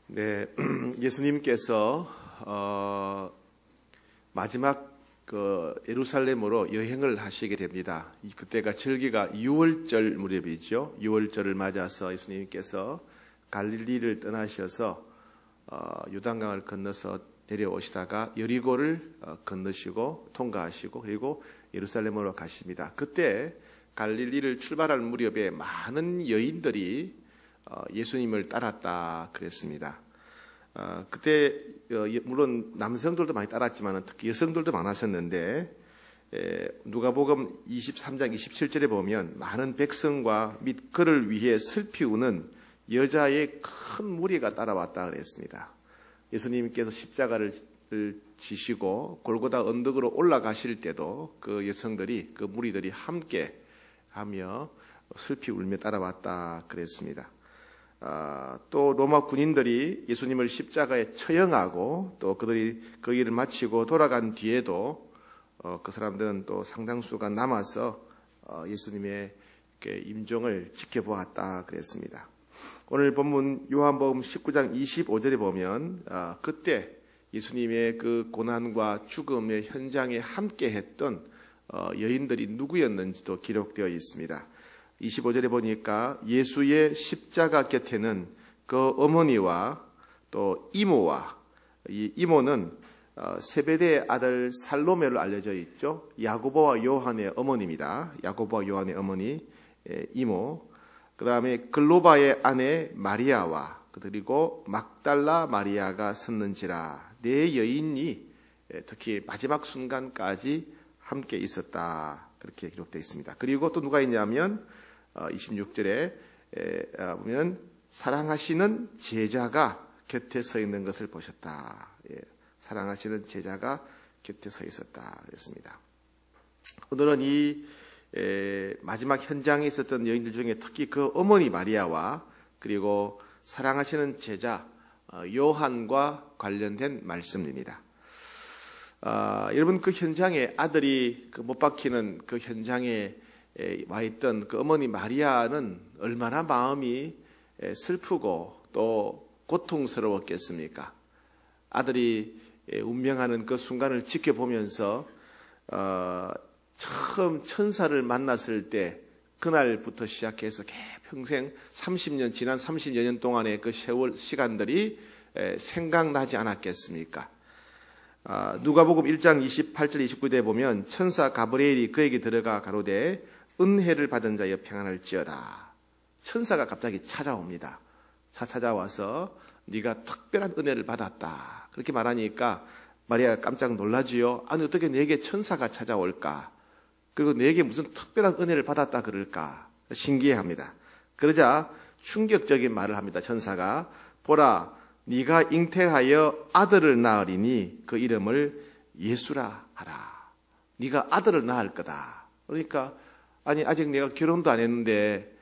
네, 예수님께서 마지막 예루살렘으로 여행을 하시게 됩니다. 그때가 절기가 6월절 무렵이죠. 6월절을 맞아서 예수님께서 갈릴리를 떠나셔서 요단강을 건너서 내려오시다가 여리고를 건너시고 통과하시고 그리고 예루살렘으로 가십니다. 그때 갈릴리를 출발할 무렵에 많은 여인들이 예수님을 따랐다 그랬습니다. 그때 물론 남성들도 많이 따랐지만 특히 여성들도 많았었는데 누가복음 23장 27절에 보면 많은 백성과 및 그를 위해 슬피 우는 여자의 큰 무리가 따라왔다 그랬습니다. 예수님께서 십자가를 지시고 골고다 언덕으로 올라가실 때도 그 여성들이 그 무리들이 함께 하며 슬피 울며 따라왔다 그랬습니다. 또 로마 군인들이 예수님을 십자가에 처형하고 또 그들이 그 일을 마치고 돌아간 뒤에도 그 사람들은 또 상당수가 남아서 예수님의 임종을 지켜보았다 그랬습니다. 오늘 본문 요한복음 19장 25절에 보면 그때 예수님의 그 고난과 죽음의 현장에 함께 했던 여인들이 누구였는지도 기록되어 있습니다. 25절에 보니까 예수의 십자가 곁에는 그 어머니와 또 이모와 이 이모는 세베대의 아들 살로메로 알려져 있죠. 야고보와 요한의 어머니입니다. 야고보와 요한의 어머니 이모, 그 다음에 글로바의 아내 마리아와 그리고 막달라 마리아가 섰는지라. 네 여인이 특히 마지막 순간까지 함께 있었다 그렇게 기록되어 있습니다. 그리고 또 누가 있냐면 26절에 보면 사랑하시는 제자가 곁에 서 있는 것을 보셨다. 사랑하시는 제자가 곁에 서 있었다 그랬습니다. 오늘은 이 마지막 현장에 있었던 여인들 중에 특히 그 어머니 마리아와 그리고 사랑하시는 제자 요한과 관련된 말씀입니다. 여러분 그 현장에 아들이 못 박히는 그 현장에 와 있던 그 어머니 마리아는 얼마나 마음이 슬프고 또 고통스러웠겠습니까? 아들이 운명하는 그 순간을 지켜보면서 처음 천사를 만났을 때 그날부터 시작해서 평생 30년 지난 30여 년 동안의 그 세월 시간들이 생각나지 않았겠습니까? 누가복음 1장 28절 29절에 보면 천사 가브리엘이 그에게 들어가 가로되 은혜를 받은 자여 평안할지어다. 천사가 갑자기 찾아옵니다. 찾아와서 네가 특별한 은혜를 받았다. 그렇게 말하니까 마리아가 깜짝 놀라지요. 아니 어떻게 내게 천사가 찾아올까? 그리고 내게 무슨 특별한 은혜를 받았다 그럴까? 신기해합니다. 그러자 충격적인 말을 합니다. 천사가 보라 네가 잉태하여 아들을 낳으리니 그 이름을 예수라 하라. 네가 아들을 낳을 거다. 그러니까 아니 아직 내가 결혼도 안 했는데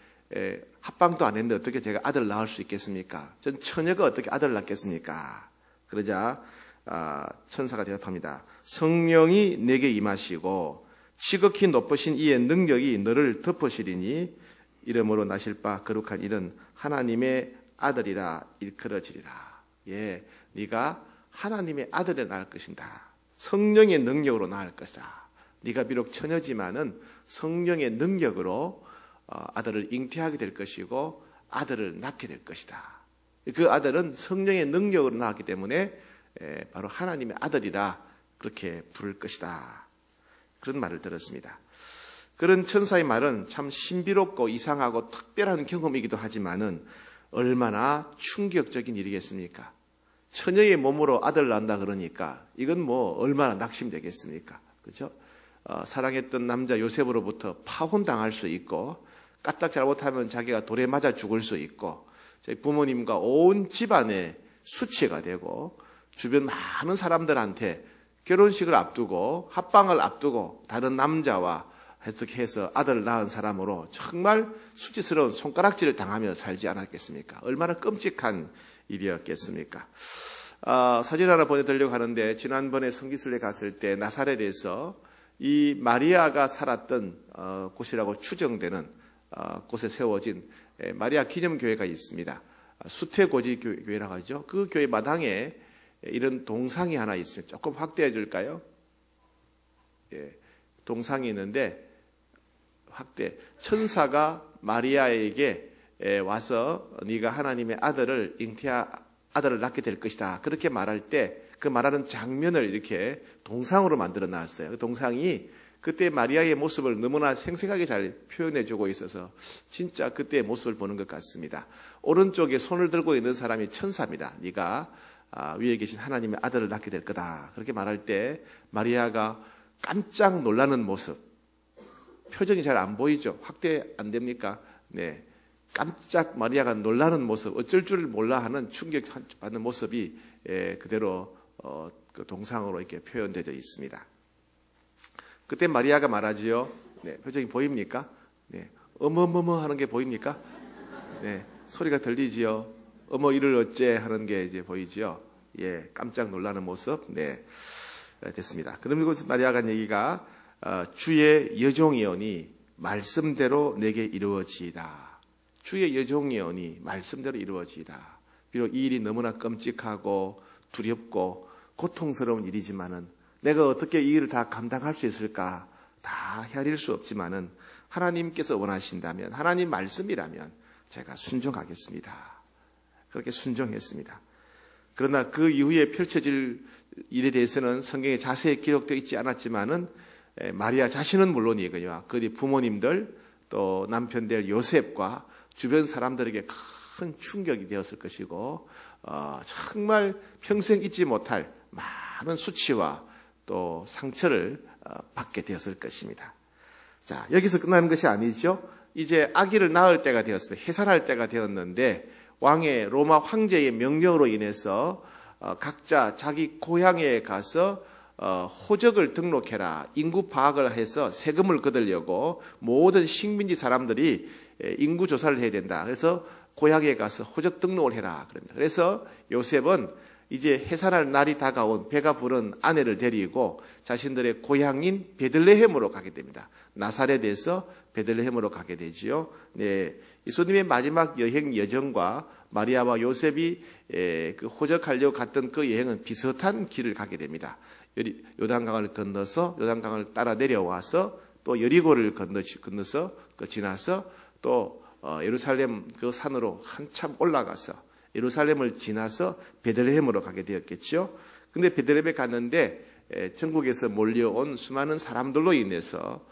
합방도 안 했는데 어떻게 제가 아들을 낳을 수 있겠습니까? 전 처녀가 어떻게 아들을 낳겠습니까? 그러자 천사가 대답합니다. 성령이 내게 임하시고 지극히 높으신 이의 능력이 너를 덮으시리니 이름으로 나실 바 거룩한 이는 하나님의 아들이라 일컬어지리라. 예, 네가 하나님의 아들을 낳을 것이다. 성령의 능력으로 낳을 것이다. 네가 비록 처녀지만은 성령의 능력으로 아들을 잉태하게 될 것이고 아들을 낳게 될 것이다. 그 아들은 성령의 능력으로 낳았기 때문에 바로 하나님의 아들이라 그렇게 부를 것이다. 그런 말을 들었습니다. 그런 천사의 말은 참 신비롭고 이상하고 특별한 경험이기도 하지만은 얼마나 충격적인 일이겠습니까? 처녀의 몸으로 아들을 낳는다 그러니까 이건 뭐 얼마나 낙심되겠습니까? 그렇죠? 사랑했던 남자 요셉으로부터 파혼당할 수 있고 까딱 잘못하면 자기가 돌에 맞아 죽을 수 있고 저희 부모님과 온 집안의 수치가 되고 주변 많은 사람들한테 결혼식을 앞두고 합방을 앞두고 다른 남자와 해서 아들을 낳은 사람으로 정말 수치스러운 손가락질을 당하며 살지 않았겠습니까? 얼마나 끔찍한 일이었겠습니까? 사진 하나 보내드리려고 하는데 지난번에 성기순례 갔을 때 나사렛에서 이 마리아가 살았던 곳이라고 추정되는 곳에 세워진 마리아 기념교회가 있습니다. 수태고지 교회라고 하죠. 그 교회 마당에 이런 동상이 하나 있어요. 조금 확대해 줄까요? 예, 동상이 있는데 천사가 마리아에게 와서 네가 하나님의 아들을 아들을 낳게 될 것이다. 그렇게 말할 때 그 말하는 장면을 이렇게 동상으로 만들어 놨어요. 그 동상이 그때 마리아의 모습을 너무나 생생하게 잘 표현해 주고 있어서 진짜 그때의 모습을 보는 것 같습니다. 오른쪽에 손을 들고 있는 사람이 천사입니다. 네가 위에 계신 하나님의 아들을 낳게 될 거다. 그렇게 말할 때 마리아가 깜짝 놀라는 모습, 표정이 잘 안 보이죠? 확대 안 됩니까? 네. 깜짝 마리아가 놀라는 모습, 어쩔 줄을 몰라 하는 충격받는 모습이 그대로 그 동상으로 이렇게 표현되어 있습니다. 그때 마리아가 말하지요. 네, 표정이 보입니까? 네, 어머머머 하는 게 보입니까? 네, 소리가 들리지요. 어머 이를 어째 하는 게 이제 보이지요. 예, 깜짝 놀라는 모습. 네, 됐습니다. 그러면 마리아가 한 얘기가 주의 여종이오니 말씀대로 내게 이루어지이다. 주의 여종이오니 말씀대로 이루어지이다. 비록 이 일이 너무나 끔찍하고 두렵고 고통스러운 일이지만은 내가 어떻게 이 일을 다 감당할 수 있을까? 다 헤아릴 수 없지만은 하나님께서 원하신다면, 하나님 말씀이라면 제가 순종하겠습니다. 그렇게 순종했습니다. 그러나 그 이후에 펼쳐질 일에 대해서는 성경에 자세히 기록되어 있지 않았지만은 마리아 자신은 물론이고요. 그의 부모님들 또 남편 될 요셉과 주변 사람들에게 큰 충격이 되었을 것이고 정말 평생 잊지 못할 많은 수치와 또 상처를 받게 되었을 것입니다. 자, 여기서 끝나는 것이 아니죠. 이제 아기를 낳을 때가 되었습니다. 해산할 때가 되었는데 로마 황제의 명령으로 인해서 각자 자기 고향에 가서 호적을 등록해라. 인구 파악을 해서 세금을 거두려고 모든 식민지 사람들이 인구 조사를 해야 된다. 그래서 고향에 가서 호적 등록을 해라. 그럽니다. 그래서 요셉은 이제 해산할 날이 다가온 배가 부른 아내를 데리고 자신들의 고향인 베들레헴으로 가게 됩니다. 나사렛에서 베들레헴으로 가게 되지요. 네, 예수님의 마지막 여정과 마리아와 요셉이 그 호적하려고 갔던 그 여행은 비슷한 길을 가게 됩니다. 요단강을 건너서 요단강을 따라 내려와서 또 여리고를 건너서 지나서 또 예루살렘 그 산으로 한참 올라가서 예루살렘을 지나서 베들레헴으로 가게 되었겠죠. 근데 베들레헴에 갔는데 전국에서 몰려온 수많은 사람들로 인해서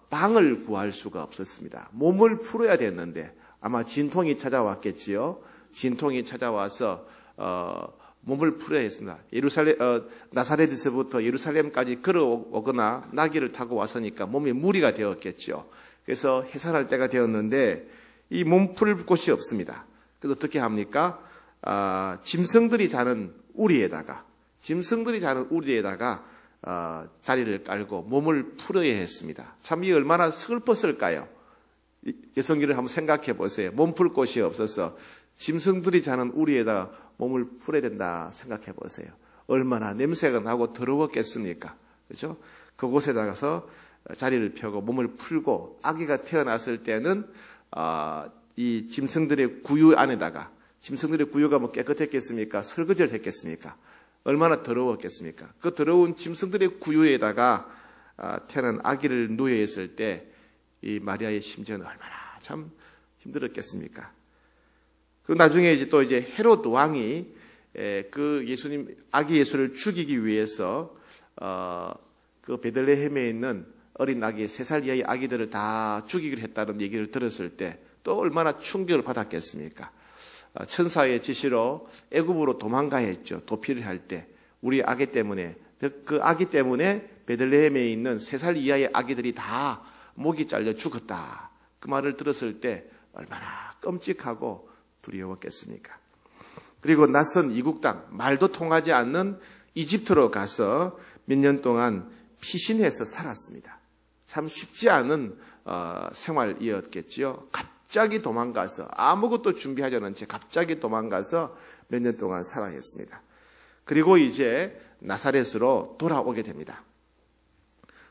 빵을 구할 수가 없었습니다. 몸을 풀어야 됐는데 아마 진통이 찾아왔겠지요. 진통이 찾아와서 몸을 풀어야 했습니다. 나사렛에서부터 예루살렘까지 걸어오거나 나귀를 타고 왔으니까 몸에 무리가 되었겠죠. 그래서 해산할 때가 되었는데 이 몸 풀 곳이 없습니다. 그래서 어떻게 합니까? 짐승들이 자는 우리에다가 자리를 깔고 몸을 풀어야 했습니다. 참 이 얼마나 슬펐을까요? 여성들을 한번 생각해 보세요. 몸 풀 곳이 없어서 짐승들이 자는 우리에다 몸을 풀어야 된다 생각해 보세요. 얼마나 냄새가 나고 더러웠겠습니까? 그렇죠? 그곳에 나가서 자리를 펴고 몸을 풀고 아기가 태어났을 때는 이 짐승들의 구유 안에다가 짐승들의 구유가 뭐 깨끗했겠습니까? 설거지를 했겠습니까? 얼마나 더러웠겠습니까? 그 더러운 짐승들의 구유에다가 태어난 아기를 누여 있을 때 이 마리아의 심정은 얼마나 참 힘들었겠습니까? 그리고 나중에 이제 헤롯 왕이 그 예수님 아기 예수를 죽이기 위해서 그 베들레헴에 있는 어린 아기 3살 이하의 아기들을 다 죽이기로 했다는 얘기를 들었을 때 또 얼마나 충격을 받았겠습니까? 천사의 지시로 애굽으로 도망가야 했죠. 도피를 할 때 우리 아기 때문에 그 아기 때문에 베들레헴에 있는 3살 이하의 아기들이 다 목이 잘려 죽었다. 그 말을 들었을 때 얼마나 끔찍하고 두려웠겠습니까? 그리고 낯선 이국 땅, 말도 통하지 않는 이집트로 가서 몇 년 동안 피신해서 살았습니다. 참 쉽지 않은 생활이었겠지요. 갑자기 도망가서 아무것도 준비하지 않은 채 갑자기 도망가서 몇 년 동안 살아야 했습니다. 그리고 이제 나사렛으로 돌아오게 됩니다.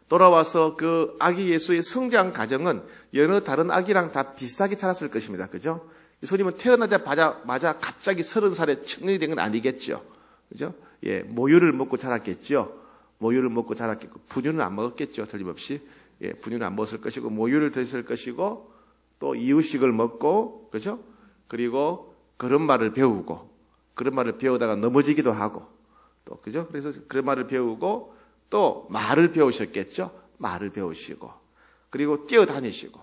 돌아와서 그 아기 예수의 성장 과정은 여느 다른 아기랑 다 비슷하게 자랐을 것입니다. 그죠? 예수님은 태어나자마자 갑자기 30살에 청년이 된 건 아니겠죠. 그죠? 예, 모유를 먹고 자랐겠죠. 모유를 먹고 자랐겠고, 분유는 안 먹었겠죠. 틀림없이. 예, 분유는 안 먹었을 것이고, 모유를 드셨을 것이고, 또 이유식을 먹고, 그죠? 그리고 걸음마를 배우고, 걸음마를 배우다가 넘어지기도 하고, 또, 그죠? 그래서 걸음마를 배우고, 또 말을 배우셨겠죠? 말을 배우시고, 그리고 뛰어다니시고,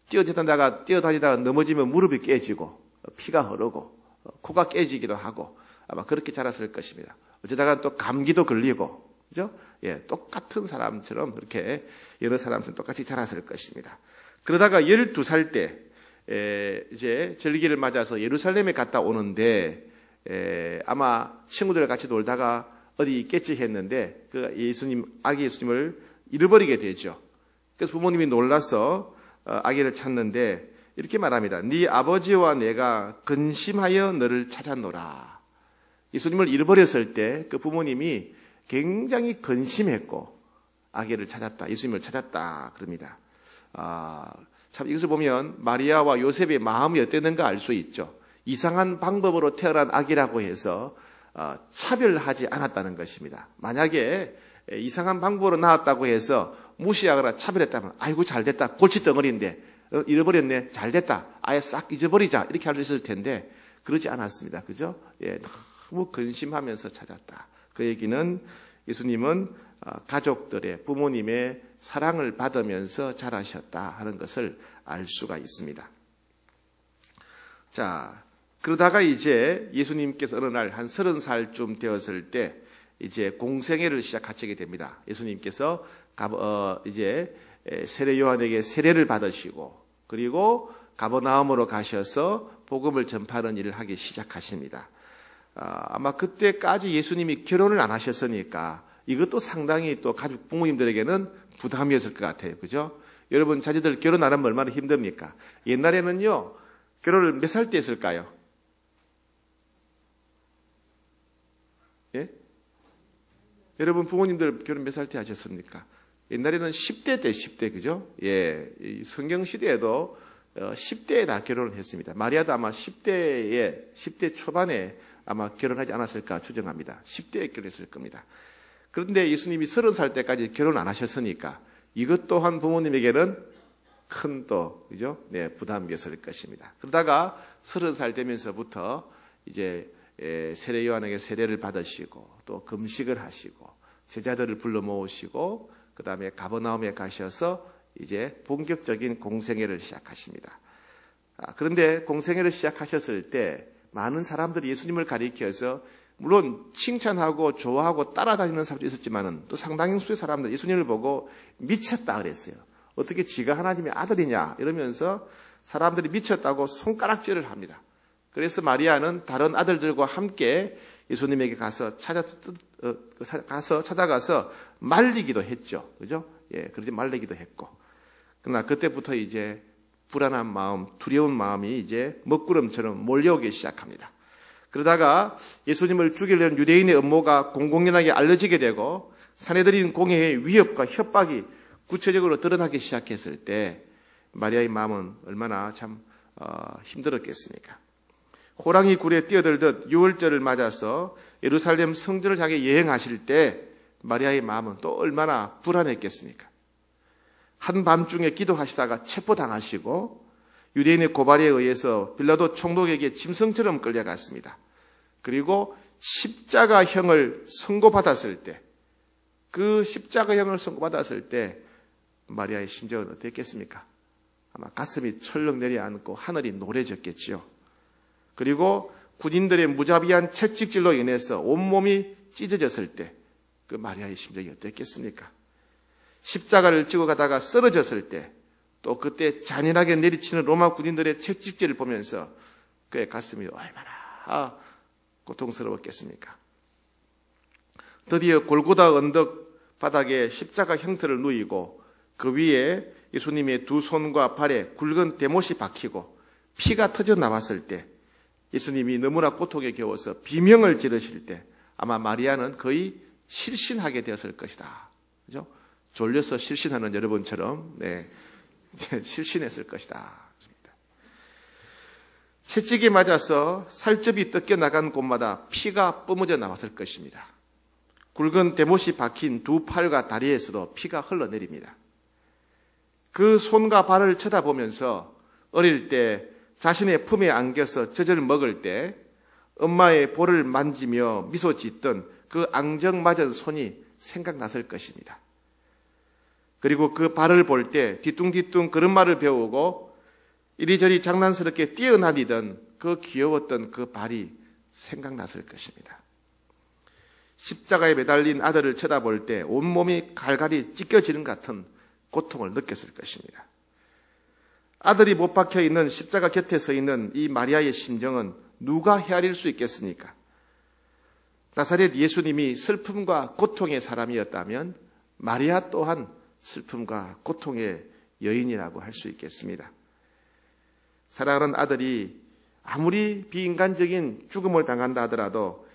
뛰어다니다가 넘어지면 무릎이 깨지고, 피가 흐르고, 코가 깨지기도 하고, 아마 그렇게 자랐을 것입니다. 어쩌다가 또 감기도 걸리고, 그죠? 예, 똑같은 사람처럼 그렇게 여러 사람처럼 똑같이 자랐을 것입니다. 그러다가 12살 때, 이제 절기를 맞아서 예루살렘에 갔다 오는데, 아마 친구들과 같이 놀다가 어디 있겠지 했는데, 아기 예수님을 잃어버리게 되죠. 그래서 부모님이 놀라서 아기를 찾는데, 이렇게 말합니다. 네 아버지와 내가 근심하여 너를 찾았노라. 예수님을 잃어버렸을 때 그 부모님이 굉장히 근심했고 아기를 찾았다. 예수님을 찾았다. 그럽니다. 참 이것을 보면 마리아와 요셉의 마음이 어땠는가 알 수 있죠. 이상한 방법으로 태어난 아기라고 해서 차별하지 않았다는 것입니다. 만약에 이상한 방법으로 낳았다고 해서 무시하거나 차별했다면 아이고 잘됐다. 골칫덩어리인데 잃어버렸네. 잘됐다. 아예 싹 잊어버리자. 이렇게 할 수 있을 텐데 그러지 않았습니다. 그죠? 예, 너무 근심하면서 찾았다. 그 얘기는 예수님은 가족들의 부모님의 사랑을 받으면서 자라셨다 하는 것을 알 수가 있습니다. 자, 그러다가 이제 예수님께서 어느 날 한 30살쯤 되었을 때 이제 공생애를 시작하시게 됩니다. 예수님께서 이제 세례 요한에게 세례를 받으시고 그리고 가버나움으로 가셔서 복음을 전파하는 일을 하기 시작하십니다. 아마 그때까지 예수님이 결혼을 안 하셨으니까 이것도 상당히 또 가족 부모님들에게는 부담이었을 것 같아요. 그죠? 여러분 자녀들 결혼 안 하면 얼마나 힘듭니까? 옛날에는요 결혼을 몇 살 때 했을까요? 예? 여러분 부모님들 결혼 몇 살 때 하셨습니까? 옛날에는 10대 때 10대 그죠? 예, 성경 시대에도 10대에 다 결혼을 했습니다. 마리아도 아마 10대 초반에 아마 결혼하지 않았을까 추정합니다. 10대에 결혼했을 겁니다. 그런데 예수님이 30살 때까지 결혼 안 하셨으니까 이것 또한 부모님에게는 큰 또, 그죠? 네, 부담이었을 것입니다. 그러다가 30살 되면서부터 이제 세례 요한에게 세례를 받으시고 또 금식을 하시고 제자들을 불러 모으시고 그 다음에 가버나움에 가셔서 이제 본격적인 공생애를 시작하십니다. 그런데 공생애를 시작하셨을 때 많은 사람들이 예수님을 가리켜서 물론 칭찬하고 좋아하고 따라다니는 사람도 있었지만은 또 상당히 수의 사람들 예수님을 보고 미쳤다 그랬어요. 어떻게 지가 하나님의 아들이냐 이러면서 사람들이 미쳤다고 손가락질을 합니다. 그래서 마리아는 다른 아들들과 함께 예수님에게 찾아가서 말리기도 했죠. 그죠? 예, 그러지 말리기도 했고. 그러나 그때부터 이제 불안한 마음, 두려운 마음이 이제 먹구름처럼 몰려오기 시작합니다. 그러다가 예수님을 죽이려는 유대인의 음모가 공공연하게 알려지게 되고 사내들인 공회의 위협과 협박이 구체적으로 드러나기 시작했을 때 마리아의 마음은 얼마나 참 힘들었겠습니까? 호랑이 굴에 뛰어들듯 유월절을 맞아서 예루살렘 성전을 향해 여행하실 때 마리아의 마음은 또 얼마나 불안했겠습니까? 한밤중에 기도하시다가 체포당하시고 유대인의 고발에 의해서 빌라도 총독에게 짐승처럼 끌려갔습니다. 그리고 십자가형을 선고받았을 때, 그 십자가형을 선고받았을 때 마리아의 심정은 어땠겠습니까? 아마 가슴이 철렁 내려앉고 하늘이 노래졌겠지요. 그리고 군인들의 무자비한 채찍질로 인해서 온몸이 찢어졌을 때 그 마리아의 심정이 어땠겠습니까? 십자가를 지고 가다가 쓰러졌을 때 또 그때 잔인하게 내리치는 로마 군인들의 채찍질을 보면서 그의 가슴이 얼마나 고통스러웠겠습니까? 드디어 골고다 언덕 바닥에 십자가 형태를 누이고 그 위에 예수님의 두 손과 발에 굵은 대못이 박히고 피가 터져 나왔을 때 예수님이 너무나 고통에 겨워서 비명을 지르실 때 아마 마리아는 거의 실신하게 되었을 것이다. 그죠? 졸려서 실신하는 여러분처럼, 네, 실신했을 것이다. 채찍에 맞아서 살점이 뜯겨나간 곳마다 피가 뿜어져 나왔을 것입니다. 굵은 대못이 박힌 두 팔과 다리에서도 피가 흘러내립니다. 그 손과 발을 쳐다보면서 어릴 때 자신의 품에 안겨서 젖을 먹을 때 엄마의 볼을 만지며 미소 짓던 그 앙증맞은 손이 생각났을 것입니다. 그리고 그 발을 볼 때 뒤뚱뒤뚱 걸음마를 배우고 이리저리 장난스럽게 뛰어다니던 그 귀여웠던 그 발이 생각났을 것입니다. 십자가에 매달린 아들을 쳐다볼 때 온몸이 갈갈이 찢겨지는 같은 고통을 느꼈을 것입니다. 아들이 못 박혀 있는 십자가 곁에 서 있는 이 마리아의 심정은 누가 헤아릴 수 있겠습니까? 나사렛 예수님이 슬픔과 고통의 사람이었다면 마리아 또한 슬픔과 고통의 여인이라고 할 수 있겠습니다. 사랑하는 아들이 아무리 비인간적인 죽음을 당한다 하더라도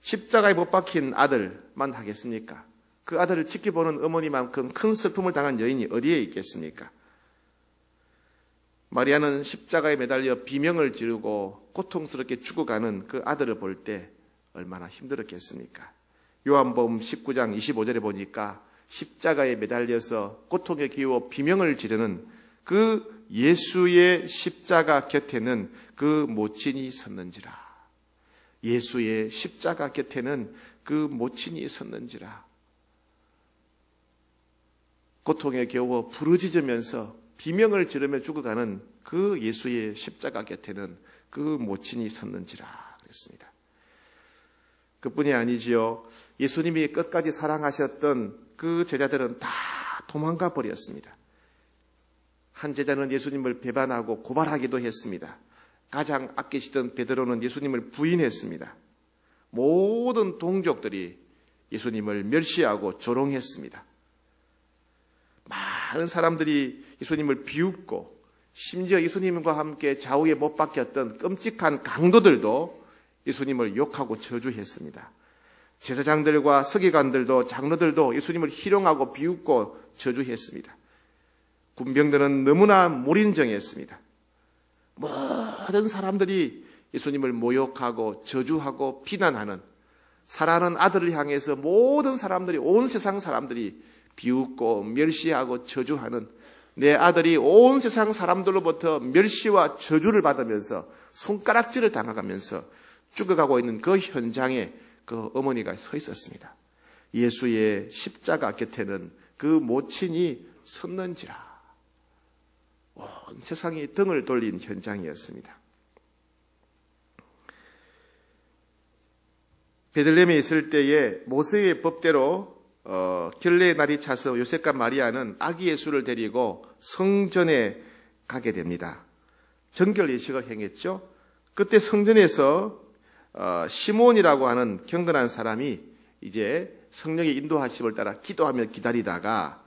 십자가에 못 박힌 아들만 하겠습니까? 그 아들을 지켜보는 어머니만큼 큰 슬픔을 당한 여인이 어디에 있겠습니까? 마리아는 십자가에 매달려 비명을 지르고 고통스럽게 죽어가는 그 아들을 볼 때 얼마나 힘들었겠습니까? 요한복음 19장 25절에 보니까 십자가에 매달려서 고통에 기워 비명을 지르는 그 예수의 십자가 곁에는 그 모친이 섰는지라. 예수의 십자가 곁에는 그 모친이 섰는지라. 고통에 겨워 부르짖으면서 비명을 지르며 죽어가는 그 예수의 십자가 곁에는 그 모친이 섰는지라 그랬습니다. 그뿐이 아니지요. 예수님이 끝까지 사랑하셨던 그 제자들은 다 도망가 버렸습니다. 한 제자는 예수님을 배반하고 고발하기도 했습니다. 가장 아끼시던 베드로는 예수님을 부인했습니다. 모든 동족들이 예수님을 멸시하고 조롱했습니다. 많은 사람들이 예수님을 비웃고 심지어 예수님과 함께 좌우에 못 박혔던 끔찍한 강도들도 예수님을 욕하고 저주했습니다. 제사장들과 서기관들도 장로들도 예수님을 희롱하고 비웃고 저주했습니다. 군병들은 너무나 몰인정했습니다. 모든 사람들이 예수님을 모욕하고 저주하고 비난하는 사랑하는 아들을 향해서 모든 사람들이 온 세상 사람들이 비웃고 멸시하고 저주하는 내 아들이 온 세상 사람들로부터 멸시와 저주를 받으면서 손가락질을 당해가면서 죽어가고 있는 그 현장에 그 어머니가 서 있었습니다. 예수의 십자가 곁에는 그 모친이 섰는지라. 온 세상이 등을 돌린 현장이었습니다. 베들레헴에 있을 때에 모세의 법대로 결례의 날이 차서 요셉과 마리아는 아기 예수를 데리고 성전에 가게 됩니다. 정결 예식을 행했죠. 그때 성전에서 시몬이라고 하는 경건한 사람이 이제 성령의 인도하심을 따라 기도하며 기다리다가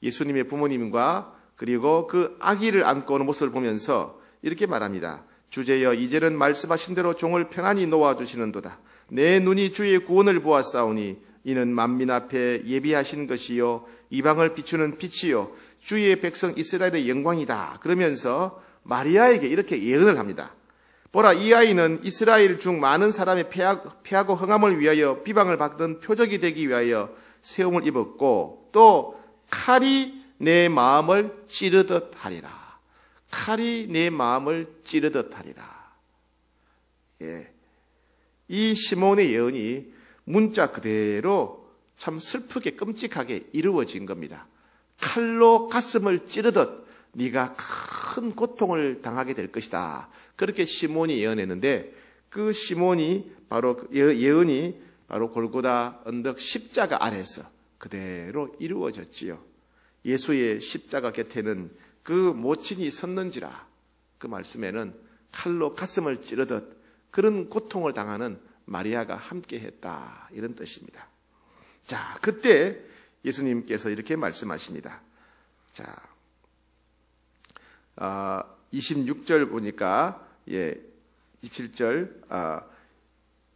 예수님의 부모님과 그리고 그 아기를 안고 오는 모습을 보면서 이렇게 말합니다. 주제여 이제는 말씀하신 대로 종을 편안히 놓아주시는도다. 내 눈이 주의 구원을 보았사오니 이는 만민 앞에 예비하신 것이요 이방을 비추는 빛이요 주의 백성 이스라엘의 영광이다. 그러면서 마리아에게 이렇게 예언을 합니다. 보라, 이 아이는 이스라엘 중 많은 사람의 패하고 흥함을 위하여 비방을 받던 표적이 되기 위하여 세움을 입었고 또 칼이 내 마음을 찌르듯 하리라. 칼이 내 마음을 찌르듯 하리라. 예. 이 시몬의 예언이 문자 그대로 참 슬프게 끔찍하게 이루어진 겁니다. 칼로 가슴을 찌르듯 네가 큰 고통을 당하게 될 것이다. 그렇게 시몬이 예언했는데 그 시몬이 바로 예언이 바로 골고다 언덕 십자가 아래서 그대로 이루어졌지요. 예수의 십자가 곁에는 그 모친이 섰는지라. 그 말씀에는 칼로 가슴을 찌르듯 그런 고통을 당하는 마리아가 함께했다. 이런 뜻입니다. 자, 그때 예수님께서 이렇게 말씀하십니다. 자, 26절 보니까 27절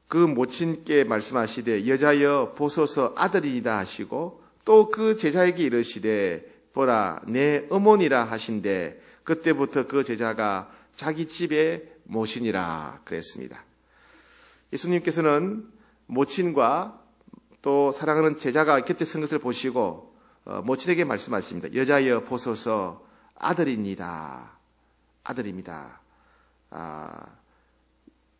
그 모친께 말씀하시되 여자여 보소서 아들이다 하시고 또 그 제자에게 이르시되 보라 내 어머니라 하신대 그때부터 그 제자가 자기 집에 모시니라 그랬습니다. 예수님께서는 모친과 또 사랑하는 제자가 곁에 선 것을 보시고 모친에게 말씀하십니다. 여자여 보소서 아들입니다. 아들입니다.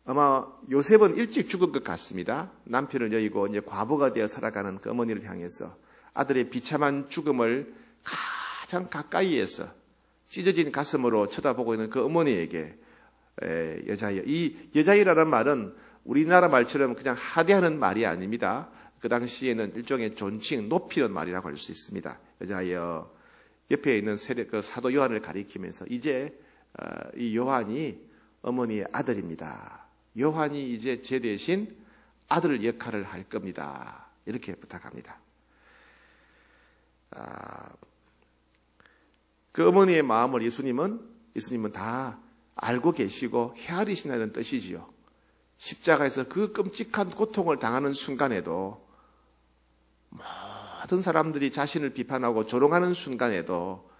아마 요셉은 일찍 죽은 것 같습니다. 남편을 여의고 이제 과부가 되어 살아가는 그 어머니를 향해서 아들의 비참한 죽음을 가장 가까이에서 찢어진 가슴으로 쳐다보고 있는 그 어머니에게 여자여, 이 여자여라는 말은 우리나라 말처럼 그냥 하대하는 말이 아닙니다. 그 당시에는 일종의 존칭, 높이는 말이라고 할 수 있습니다. 여자여, 옆에 있는 그 사도 요한을 가리키면서 이제 이 요한이 어머니의 아들입니다. 요한이 이제 제 대신 아들 역할을 할 겁니다. 이렇게 부탁합니다. 그 어머니의 마음을 예수님은 다 알고 계시고 헤아리신다는 뜻이지요. 십자가에서 그 끔찍한 고통을 당하는 순간에도, 모든 사람들이 자신을 비판하고 조롱하는 순간에도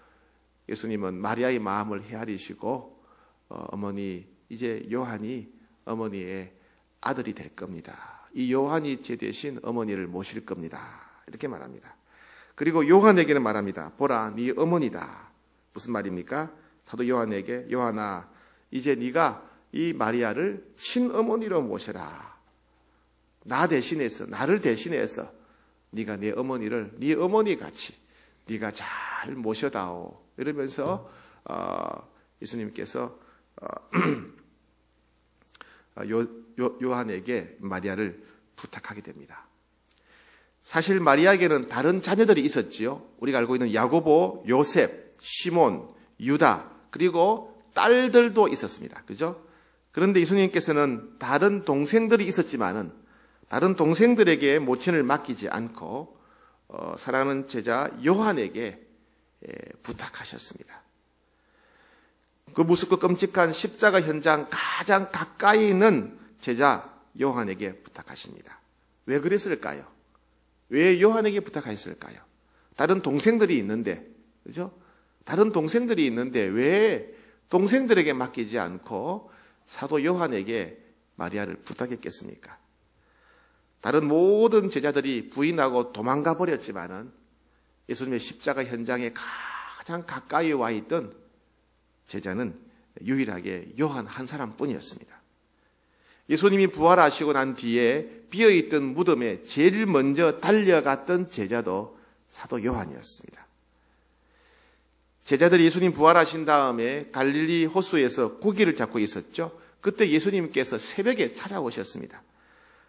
예수님은 마리아의 마음을 헤아리시고 어머니, 이제 요한이 어머니의 아들이 될 겁니다. 이 요한이 제 대신 어머니를 모실 겁니다. 이렇게 말합니다. 그리고 요한에게는 말합니다. 보라, 네 어머니다. 무슨 말입니까? 사도 요한에게, 요한아, 이제 네가 이 마리아를 친어머니로 모셔라. 나를 대신해서 네가 내 어머니를 네 어머니 같이 네가 잘 모셔다오. 이러면서 예수님께서 요한에게 마리아를 부탁하게 됩니다. 사실 마리아에게는 다른 자녀들이 있었지요. 우리가 알고 있는 야고보, 요셉, 시몬, 유다, 그리고 딸들도 있었습니다. 그죠? 그런데 예수님께서는 다른 동생들이 있었지만은 다른 동생들에게 모친을 맡기지 않고 사랑하는 제자 요한에게 부탁하셨습니다. 그 무섭고 끔찍한 십자가 현장 가장 가까이 있는 제자 요한에게 부탁하십니다. 왜 그랬을까요? 왜 요한에게 부탁하셨을까요? 다른 동생들이 있는데, 그죠? 다른 동생들이 있는데 왜 동생들에게 맡기지 않고 사도 요한에게 마리아를 부탁했겠습니까? 다른 모든 제자들이 부인하고 도망가 버렸지만은 예수님의 십자가 현장에 가장 가까이 와 있던 제자는 유일하게 요한 한 사람뿐이었습니다. 예수님이 부활하시고 난 뒤에 비어있던 무덤에 제일 먼저 달려갔던 제자도 사도 요한이었습니다. 제자들이 예수님 부활하신 다음에 갈릴리 호수에서 고기를 잡고 있었죠. 그때 예수님께서 새벽에 찾아오셨습니다.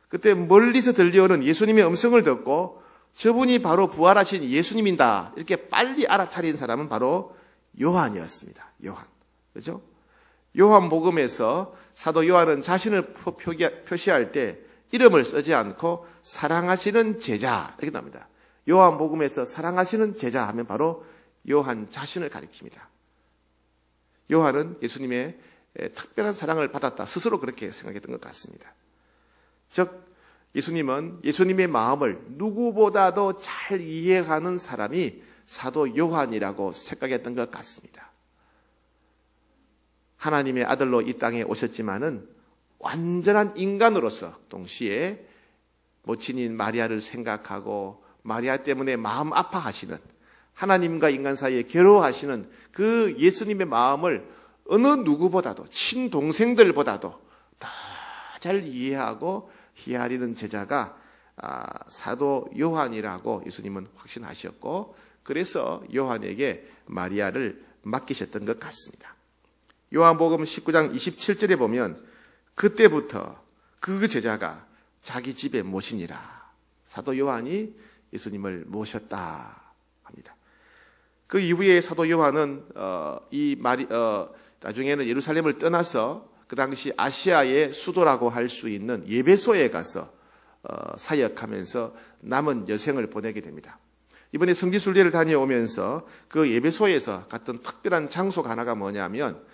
그때 멀리서 들려오는 예수님의 음성을 듣고 저분이 바로 부활하신 예수님이다, 이렇게 빨리 알아차린 사람은 바로 요한이었습니다. 요한. 그죠? 요한복음에서 사도 요한은 자신을 표시할 때 이름을 쓰지 않고 사랑하시는 제자, 이렇게 나옵니다. 요한복음에서 사랑하시는 제자 하면 바로 요한 자신을 가리킵니다. 요한은 예수님의 특별한 사랑을 받았다, 스스로 그렇게 생각했던 것 같습니다. 즉 예수님은 예수님의 마음을 누구보다도 잘 이해하는 사람이 사도 요한이라고 생각했던 것 같습니다. 하나님의 아들로 이 땅에 오셨지만은 완전한 인간으로서 동시에 모친인 마리아를 생각하고 마리아 때문에 마음 아파하시는, 하나님과 인간 사이에 괴로워하시는 그 예수님의 마음을 어느 누구보다도, 친동생들보다도 더 잘 이해하고 헤아리는 제자가 사도 요한이라고 예수님은 확신하셨고, 그래서 요한에게 마리아를 맡기셨던 것 같습니다. 요한복음 19장 27절에 보면 그때부터 그 제자가 자기 집에 모시니라. 사도 요한이 예수님을 모셨다 합니다. 그 이후에 사도 요한은 나중에는 예루살렘을 떠나서 그 당시 아시아의 수도라고 할 수 있는 예배소에 가서 사역하면서 남은 여생을 보내게 됩니다. 이번에 성지순례를 다녀오면서 그 예배소에서 갔던 특별한 장소가 하나가 뭐냐면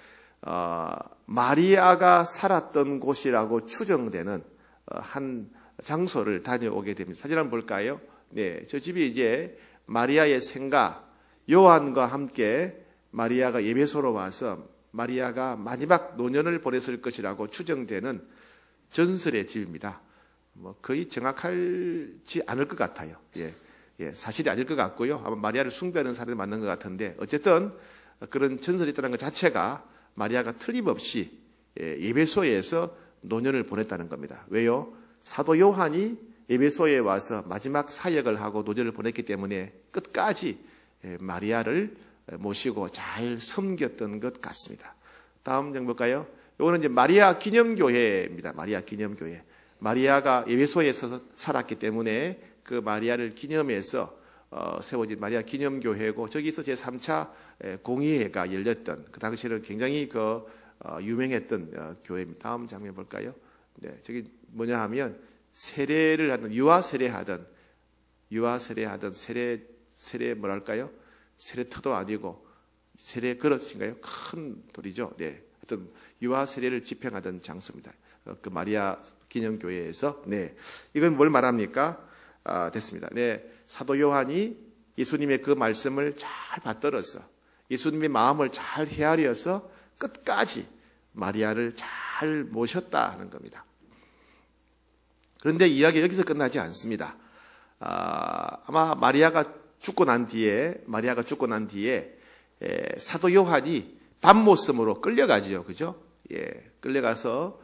마리아가 살았던 곳이라고 추정되는 한 장소를 다녀오게 됩니다. 사진 한번 볼까요? 네, 저 집이 이제 마리아의 생가 요한과 함께 마리아가 예배소로 와서 마리아가 마지막 노년을 보냈을 것이라고 추정되는 전설의 집입니다. 거의 정확하지 않을 것 같아요. 사실이 아닐 것 같고요. 아마 마리아를 숭배하는 사람이 맞는 것 같은데 어쨌든 그런 전설이 있다는 것 자체가 마리아가 틀림없이 에베소에서 노년을 보냈다는 겁니다. 왜요? 사도 요한이 에베소에 와서 마지막 사역을 하고 노년을 보냈기 때문에 끝까지 마리아를 모시고 잘 섬겼던 것 같습니다. 다음 장 볼까요? 이거는 이제 마리아 기념교회입니다. 마리아 기념교회. 마리아가 에베소에서 살았기 때문에 그 마리아를 기념해서 세워진 마리아 기념교회고, 저기서 제3차 공의회가 열렸던, 그 당시에는 굉장히 유명했던 교회입니다. 다음 장면 볼까요? 네, 저기 뭐냐 하면 세례를 하던, 유아 세례하던 세례 뭐랄까요? 세례터도 아니고 세례 그릇인가요? 큰 돌이죠. 네, 어떤 유아 세례를 집행하던 장소입니다. 그 마리아 기념교회에서. 네, 이건 뭘 말합니까? 됐습니다. 네, 사도 요한이 예수님의 그 말씀을 잘 받들어서 예수님의 마음을 잘 헤아려서 끝까지 마리아를 잘 모셨다 하는 겁니다. 그런데 이야기가 여기서 끝나지 않습니다. 아마 마리아가 죽고 난 뒤에 사도 요한이 밤모섬으로 끌려가지요. 그죠? 끌려가서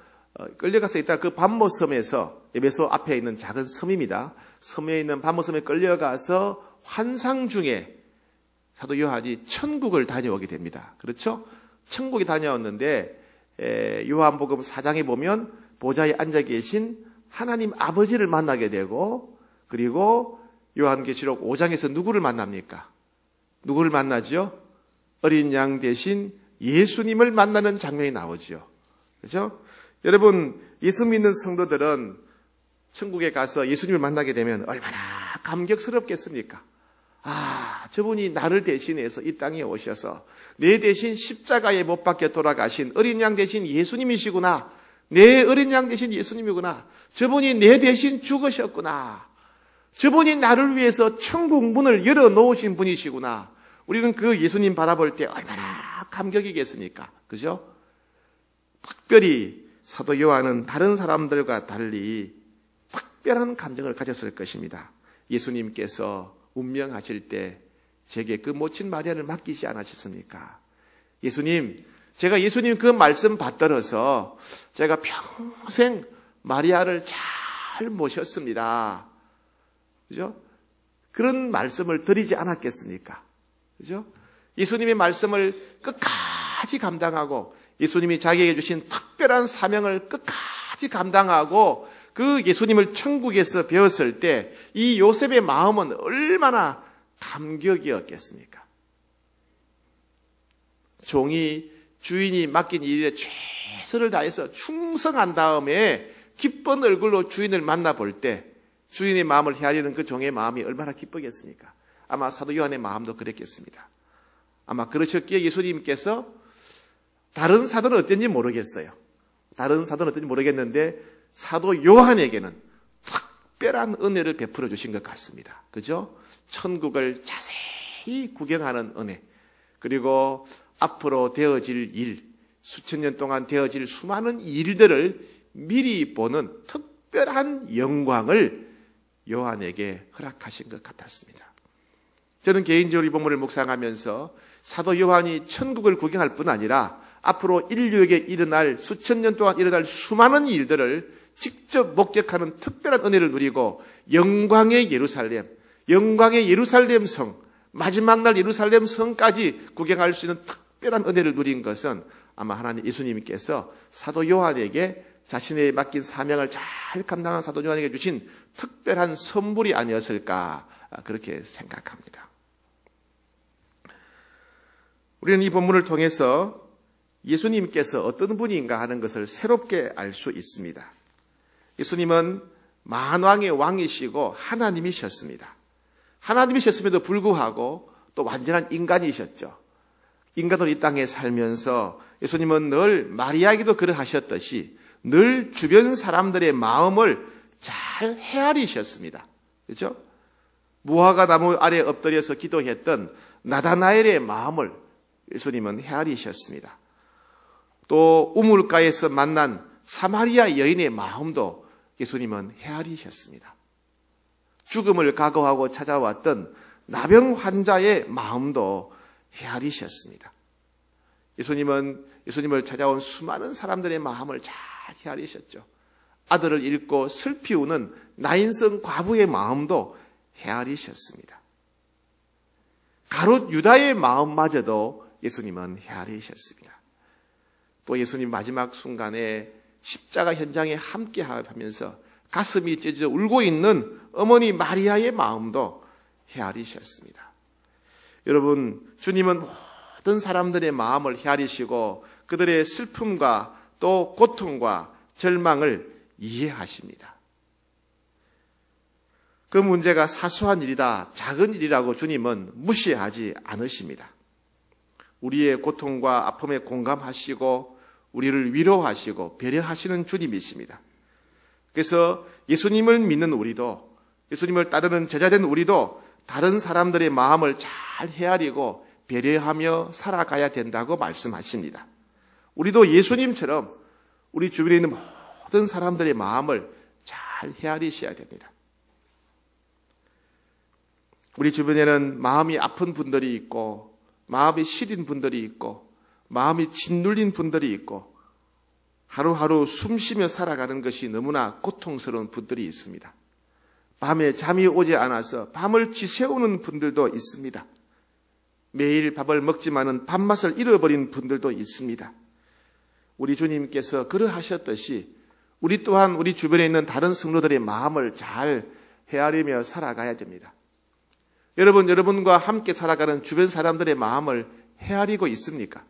있다 그 밤모섬에서, 에베소 앞에 있는 작은 섬입니다. 섬에 있는 밤모섬에 끌려가서 환상 중에 사도 요한이 천국을 다녀오게 됩니다. 그렇죠? 천국에 다녀왔는데 요한복음 4장에 보면 보좌에 앉아 계신 하나님 아버지를 만나게 되고, 그리고 요한계시록 5장에서 누구를 만납니까? 누구를 만나죠? 어린 양 대신 예수님을 만나는 장면이 나오죠. 그렇죠? 여러분, 예수 믿는 성도들은 천국에 가서 예수님을 만나게 되면 얼마나 감격스럽겠습니까? 저분이 나를 대신해서 이 땅에 오셔서 내 대신 십자가에 못 박혀 돌아가신 어린 양 대신 예수님이시구나. 내 어린 양 대신 예수님이구나. 저분이 내 대신 죽으셨구나. 저분이 나를 위해서 천국 문을 열어놓으신 분이시구나. 우리는 그 예수님 바라볼 때 얼마나 감격이겠습니까? 그죠? 특별히 사도 요한은 다른 사람들과 달리 특별한 감정을 가졌을 것입니다. 예수님께서 운명하실 때 제게 그 모친 마리아를 맡기지 않으셨습니까? 예수님, 제가 예수님 그 말씀 받들어서 제가 평생 마리아를 잘 모셨습니다. 그죠? 그런 말씀을 드리지 않았겠습니까? 그죠? 예수님의 말씀을 끝까지 감당하고 예수님이 자기에게 주신 특별한 사명을 끝까지 감당하고 그 예수님을 천국에서 배웠을 때 이 요셉의 마음은 얼마나 감격이었겠습니까? 종이 주인이 맡긴 일에 최선을 다해서 충성한 다음에 기쁜 얼굴로 주인을 만나볼 때 주인의 마음을 헤아리는 그 종의 마음이 얼마나 기쁘겠습니까? 아마 사도 요한의 마음도 그랬겠습니다. 아마 그러셨기에 예수님께서 다른 사도는 어땠는지 모르겠어요. 다른 사도는 어땠는지 모르겠는데 사도 요한에게는 특별한 은혜를 베풀어 주신 것 같습니다. 그죠? 천국을 자세히 구경하는 은혜, 그리고 앞으로 되어질 일, 수천 년 동안 되어질 수많은 일들을 미리 보는 특별한 영광을 요한에게 허락하신 것 같았습니다. 저는 개인적으로 이 본문을 묵상하면서 사도 요한이 천국을 구경할 뿐 아니라 앞으로 인류에게 일어날, 수천 년 동안 일어날 수많은 일들을 직접 목격하는 특별한 은혜를 누리고 영광의 예루살렘 성, 마지막 날 예루살렘 성까지 구경할 수 있는 특별한 은혜를 누린 것은 아마 하나님 예수님께서 사도 요한에게 자신의 맡긴 사명을 잘 감당한 사도 요한에게 주신 특별한 선물이 아니었을까, 그렇게 생각합니다. 우리는 이 본문을 통해서 예수님께서 어떤 분인가 하는 것을 새롭게 알 수 있습니다. 예수님은 만왕의 왕이시고 하나님이셨습니다. 하나님이셨음에도 불구하고 또 완전한 인간이셨죠. 인간으로 이 땅에 살면서 예수님은 늘 마리아에게도 그러하셨듯이 늘 주변 사람들의 마음을 잘 헤아리셨습니다. 그렇죠? 무화과 나무 아래 엎드려서 기도했던 나다나엘의 마음을 예수님은 헤아리셨습니다. 또 우물가에서 만난 사마리아 여인의 마음도 예수님은 헤아리셨습니다. 죽음을 각오하고 찾아왔던 나병 환자의 마음도 헤아리셨습니다. 예수님을 찾아온 수많은 사람들의 마음을 잘 헤아리셨죠. 아들을 잃고 슬피 우는 나인성 과부의 마음도 헤아리셨습니다. 가롯 유다의 마음마저도 예수님은 헤아리셨습니다. 또 예수님 마지막 순간에 십자가 현장에 함께 하면서 가슴이 찢어져 울고 있는 어머니 마리아의 마음도 헤아리셨습니다. 여러분, 주님은 모든 사람들의 마음을 헤아리시고 그들의 슬픔과 또 고통과 절망을 이해하십니다. 그 문제가 사소한 일이다, 작은 일이라고 주님은 무시하지 않으십니다. 우리의 고통과 아픔에 공감하시고 우리를 위로하시고 배려하시는 주님이십니다. 그래서 예수님을 믿는 우리도, 예수님을 따르는 제자된 우리도 다른 사람들의 마음을 잘 헤아리고 배려하며 살아가야 된다고 말씀하십니다. 우리도 예수님처럼 우리 주변에 있는 모든 사람들의 마음을 잘 헤아리셔야 됩니다. 우리 주변에는 마음이 아픈 분들이 있고, 마음이 시린 분들이 있고, 마음이 짓눌린 분들이 있고, 하루하루 숨쉬며 살아가는 것이 너무나 고통스러운 분들이 있습니다. 밤에 잠이 오지 않아서 밤을 지새우는 분들도 있습니다. 매일 밥을 먹지만은 밥맛을 잃어버린 분들도 있습니다. 우리 주님께서 그러하셨듯이 우리 또한 우리 주변에 있는 다른 성도들의 마음을 잘 헤아리며 살아가야 됩니다. 여러분과 함께 살아가는 주변 사람들의 마음을 헤아리고 있습니까?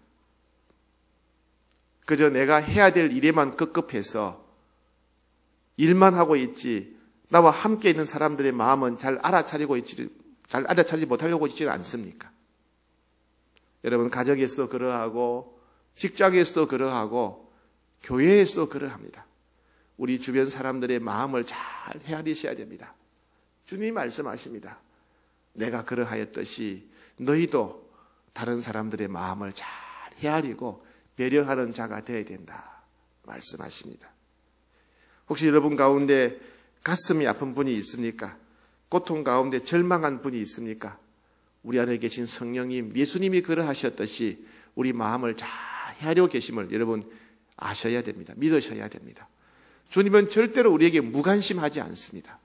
그저 내가 해야 될 일에만 급급해서 일만 하고 있지, 나와 함께 있는 사람들의 마음은 잘 알아차리지 못하려고 있지는 않습니까? 여러분, 가정에서도 그러하고, 직장에서도 그러하고, 교회에서도 그러합니다. 우리 주변 사람들의 마음을 잘 헤아리셔야 됩니다. 주님이 말씀하십니다. 내가 그러하였듯이 너희도 다른 사람들의 마음을 잘 헤아리고 배려하는 자가 되어야 된다 말씀하십니다. 혹시 여러분 가운데 가슴이 아픈 분이 있습니까? 고통 가운데 절망한 분이 있습니까? 우리 안에 계신 성령님, 예수님이 그러하셨듯이 우리 마음을 잘 헤아려 계심을 여러분 아셔야 됩니다. 믿으셔야 됩니다. 주님은 절대로 우리에게 무관심하지 않습니다.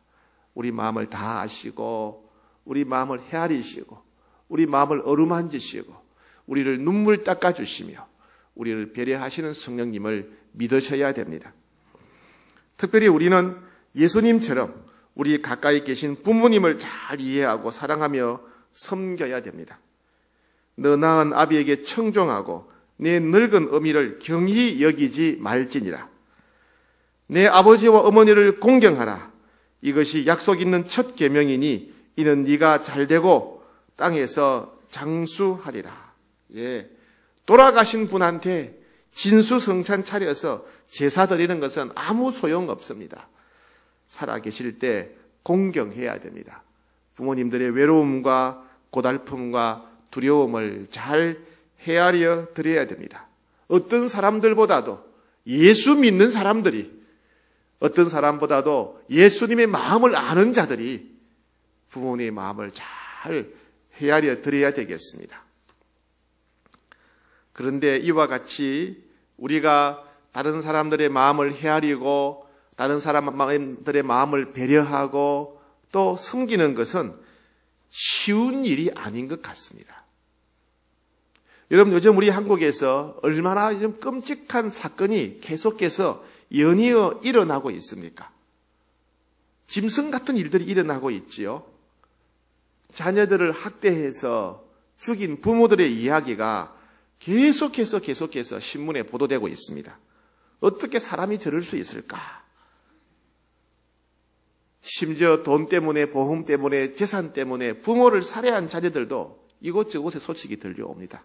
우리 마음을 다 아시고 우리 마음을 헤아리시고 우리 마음을 어루만지시고 우리를 눈물 닦아주시며 우리를 배려하시는 성령님을 믿으셔야 됩니다. 특별히 우리는 예수님처럼 우리 가까이 계신 부모님을 잘 이해하고 사랑하며 섬겨야 됩니다. 너 낳은 아비에게 청종하고 내 늙은 어미를 경히 여기지 말지니라. 내 아버지와 어머니를 공경하라. 이것이 약속 있는 첫 계명이니 이는 네가 잘되고 땅에서 장수하리라. 예, 돌아가신 분한테 진수성찬 차려서 제사 드리는 것은 아무 소용없습니다. 살아계실 때 공경해야 됩니다. 부모님들의 외로움과 고달픔과 두려움을 잘 헤아려 드려야 됩니다. 어떤 사람들보다도 예수 믿는 사람들이, 어떤 사람보다도 예수님의 마음을 아는 자들이 부모님의 마음을 잘 헤아려 드려야 되겠습니다. 그런데 이와 같이 우리가 다른 사람들의 마음을 헤아리고 다른 사람들의 마음을 배려하고 또 섬기는 것은 쉬운 일이 아닌 것 같습니다. 여러분, 요즘 우리 한국에서 얼마나 좀 끔찍한 사건이 계속해서 연이어 일어나고 있습니까? 짐승 같은 일들이 일어나고 있지요. 자녀들을 학대해서 죽인 부모들의 이야기가 계속해서 신문에 보도되고 있습니다. 어떻게 사람이 저럴 수 있을까? 심지어 돈 때문에, 보험 때문에, 재산 때문에 부모를 살해한 자녀들도 이곳저곳에 소식이 들려옵니다.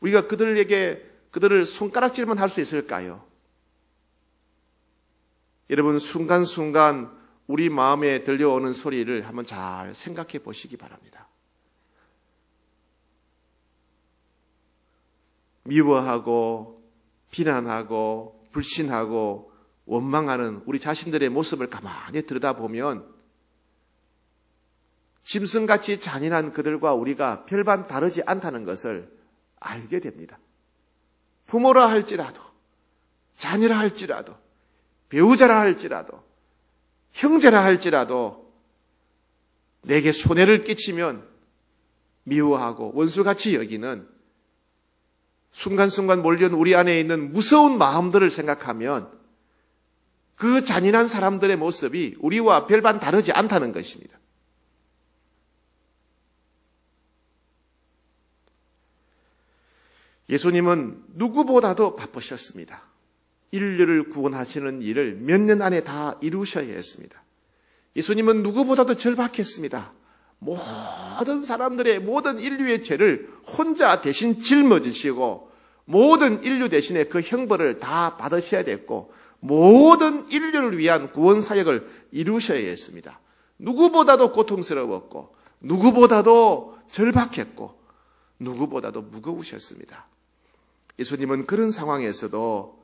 우리가 그들을 손가락질만 할 수 있을까요? 여러분, 순간순간 우리 마음에 들려오는 소리를 한번 잘 생각해 보시기 바랍니다. 미워하고 비난하고 불신하고 원망하는 우리 자신들의 모습을 가만히 들여다보면 짐승같이 잔인한 그들과 우리가 별반 다르지 않다는 것을 알게 됩니다. 부모라 할지라도, 자녀라 할지라도, 배우자라 할지라도, 형제라 할지라도 내게 손해를 끼치면 미워하고 원수같이 여기는 순간순간 몰려온 우리 안에 있는 무서운 마음들을 생각하면 그 잔인한 사람들의 모습이 우리와 별반 다르지 않다는 것입니다. 예수님은 누구보다도 바쁘셨습니다. 인류를 구원하시는 일을 몇 년 안에 다 이루셔야 했습니다. 예수님은 누구보다도 절박했습니다. 모든 사람들의 모든 인류의 죄를 혼자 대신 짊어지시고 모든 인류 대신에 그 형벌을 다 받으셔야 됐고 모든 인류를 위한 구원 사역을 이루셔야 했습니다. 누구보다도 고통스러웠고 누구보다도 절박했고 누구보다도 무거우셨습니다. 예수님은 그런 상황에서도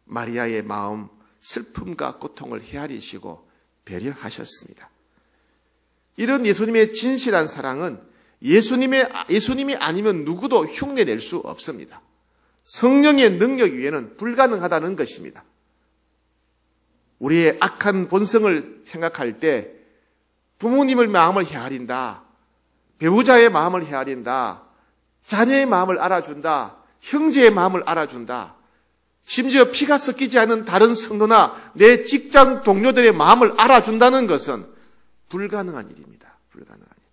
마리아의 마음, 슬픔과 고통을 헤아리시고 배려하셨습니다. 이런 예수님의 진실한 사랑은 예수님이 아니면 누구도 흉내낼 수 없습니다. 성령의 능력 위에는 불가능하다는 것입니다. 우리의 악한 본성을 생각할 때 부모님의 마음을 헤아린다, 배우자의 마음을 헤아린다, 자녀의 마음을 알아준다, 형제의 마음을 알아준다, 심지어 피가 섞이지 않은 다른 성도나 내 직장 동료들의 마음을 알아준다는 것은 불가능한 일입니다. 불가능한 일.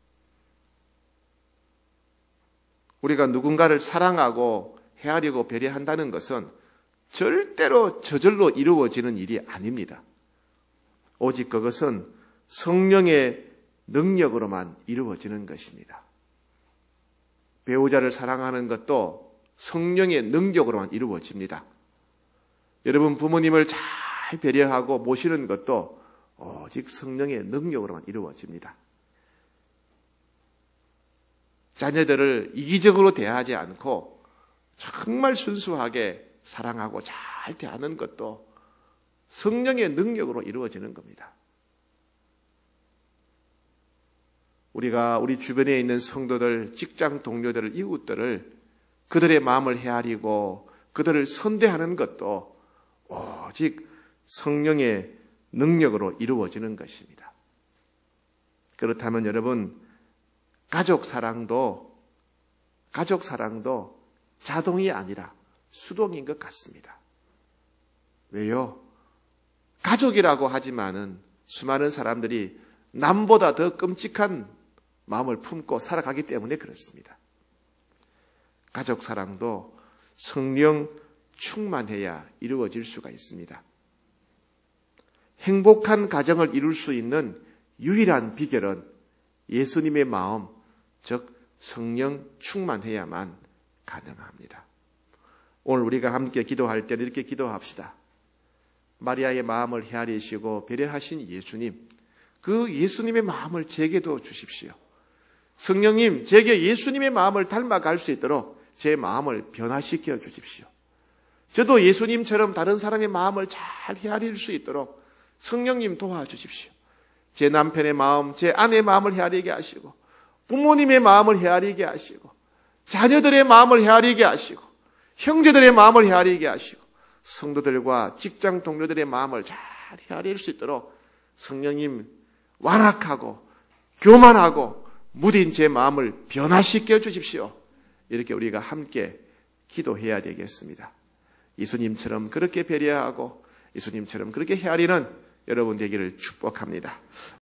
우리가 누군가를 사랑하고 헤아리고 배려한다는 것은 절대로 저절로 이루어지는 일이 아닙니다. 오직 그것은 성령의 능력으로만 이루어지는 것입니다. 배우자를 사랑하는 것도 성령의 능력으로만 이루어집니다. 여러분 부모님을 잘 배려하고 모시는 것도 오직 성령의 능력으로만 이루어집니다. 자녀들을 이기적으로 대하지 않고 정말 순수하게 사랑하고 잘 대하는 것도 성령의 능력으로 이루어지는 겁니다. 우리가 우리 주변에 있는 성도들, 직장 동료들을, 이웃들을 그들의 마음을 헤아리고 그들을 선대하는 것도 오직 성령의 능력으로 이루어지는 것입니다. 그렇다면 여러분, 가족 사랑도 자동이 아니라 수동인 것 같습니다. 왜요? 가족이라고 하지만은 수많은 사람들이 남보다 더 끔찍한 마음을 품고 살아가기 때문에 그렇습니다. 가족 사랑도 성령 충만해야 이루어질 수가 있습니다. 행복한 가정을 이룰 수 있는 유일한 비결은 예수님의 마음, 즉 성령 충만해야만 가능합니다. 오늘 우리가 함께 기도할 때는 이렇게 기도합시다. 마리아의 마음을 헤아리시고 배려하신 예수님, 그 예수님의 마음을 제게도 주십시오. 성령님, 제게 예수님의 마음을 닮아갈 수 있도록 제 마음을 변화시켜 주십시오. 저도 예수님처럼 다른 사람의 마음을 잘 헤아릴 수 있도록 성령님 도와주십시오. 제 남편의 마음, 제 아내의 마음을 헤아리게 하시고 부모님의 마음을 헤아리게 하시고 자녀들의 마음을 헤아리게 하시고 형제들의 마음을 헤아리게 하시고 성도들과 직장 동료들의 마음을 잘 헤아릴 수 있도록 성령님 완악하고 교만하고 무딘 제 마음을 변화시켜 주십시오. 이렇게 우리가 함께 기도해야 되겠습니다. 예수님처럼 그렇게 배려하고 예수님처럼 그렇게 헤아리는 여러분 되기를 축복합니다.